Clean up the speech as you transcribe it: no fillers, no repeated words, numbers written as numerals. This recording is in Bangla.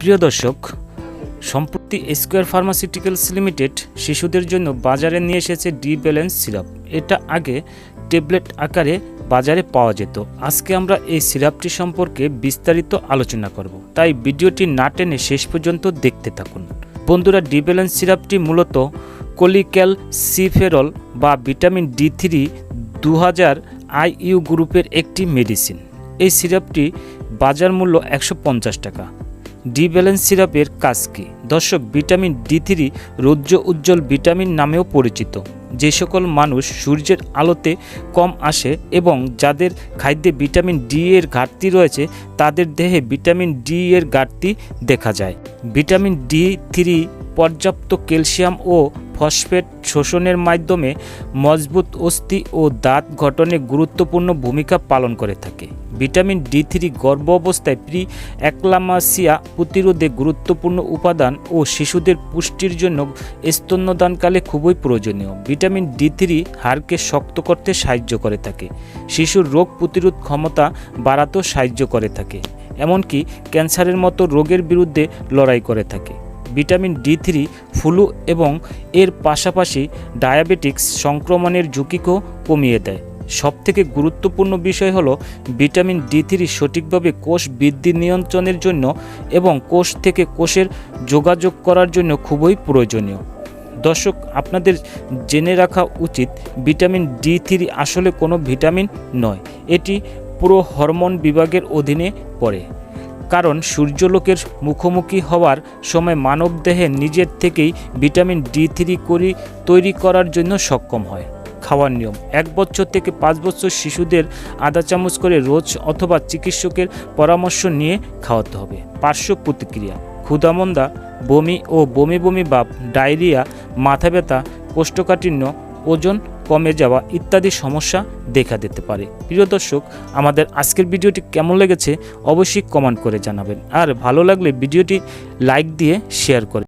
প্রিয় দর্শক, সম্প্রতি স্কয়ার ফার্মাসিউটিক্যালস লিমিটেড শিশুদের জন্য বাজারে নিয়ে এসেছে ডি ব্যালেন্স সিরাপ। এটা আগে ট্যাবলেট আকারে বাজারে পাওয়া যেত। আজকে আমরা এই সিরাপটি সম্পর্কে বিস্তারিত আলোচনা করব, তাই ভিডিওটি না টেনে শেষ পর্যন্ত দেখতে থাকুন। বন্ধুরা, ডি ব্যালেন্স সিরাপটি মূলত কোলিক্যালসিফেরল বা ভিটামিন D3 2000 IU গ্রুপের একটি মেডিসিন। এই সিরাপটি বাজার মূল্য 150 টাকা। ডি ব্যালেন্স সিরাপের কাজ কী? দর্শক, ভিটামিন D3 রৌদ্র উজ্জ্বল ভিটামিন নামেও পরিচিত। যে সকল মানুষ সূর্যের আলোতে কম আসে এবং যাদের খাদ্যে ভিটামিন ডি এর ঘাটতি রয়েছে, তাদের দেহে ভিটামিন ডি এর ঘাটতি দেখা যায়। ভিটামিন D3 পর্যাপ্ত ক্যালসিয়াম ও ফসফেট শোষণের মাধ্যমে মজবুত অস্থি ও দাঁত গঠনে গুরুত্বপূর্ণ ভূমিকা পালন করে থাকে। ভিটামিন D3 গর্ভ অবস্থায় প্রি এক্লাম্পসিয়া প্রতিরোধে গুরুত্বপূর্ণ উপাদান ও শিশুদের পুষ্টির জন্য স্তন্যদানকালে খুবই প্রয়োজনীয়। ভিটামিন D3 হাড়কে শক্ত করতে সাহায্য করে থাকে, শিশুর রোগ প্রতিরোধ ক্ষমতা বাড়াতেও সাহায্য করে থাকে, এমনকি ক্যান্সারের মতো রোগের বিরুদ্ধে লড়াই করে থাকে। ভিটামিন D3 ফ্লু এবং এর পাশাপাশি ডায়াবেটিক্স সংক্রমণের ঝুঁকিকেও কমিয়ে দেয়। সবথেকে গুরুত্বপূর্ণ বিষয় হলো ভিটামিন D3 সঠিকভাবে কোষ বৃদ্ধি নিয়ন্ত্রণের জন্য এবং কোষ থেকে কোষের যোগাযোগ করার জন্য খুবই প্রয়োজনীয়। দর্শক, আপনাদের জেনে রাখা উচিত ভিটামিন D3 আসলে কোনো ভিটামিন নয়, এটি পুরো হরমোন বিভাগের অধীনে পড়ে। কারণ সূর্যালোকের মুখোমুখি হওয়ার সময় মানবদেহে নিজের থেকেই ভিটামিন D3 তৈরি করার জন্য সক্ষম হয়। খাওয়ার নিয়ম: 1 বছর থেকে 5 বছর শিশুদের আধা চামচ করে রোজ অথবা চিকিৎসকের পরামর্শ নিয়ে খাওয়াতে হবে। পার্শ্ব প্রতিক্রিয়া: ক্ষুধামন্দা, বমি ও বমি বমি ভাব, ডায়রিয়া, মাথা ব্যথা, কোষ্ঠকাঠিন্য, ওজন কমে যাওয়া ইত্যাদি সমস্যা দেখা দিতে পারে। প্রিয় দর্শক, আমাদের আজকের ভিডিওটি কেমন লেগেছে অবশ্যই কমেন্ট করে জানাবেন, আর ভালো লাগলে ভিডিওটি লাইক দিয়ে শেয়ার করে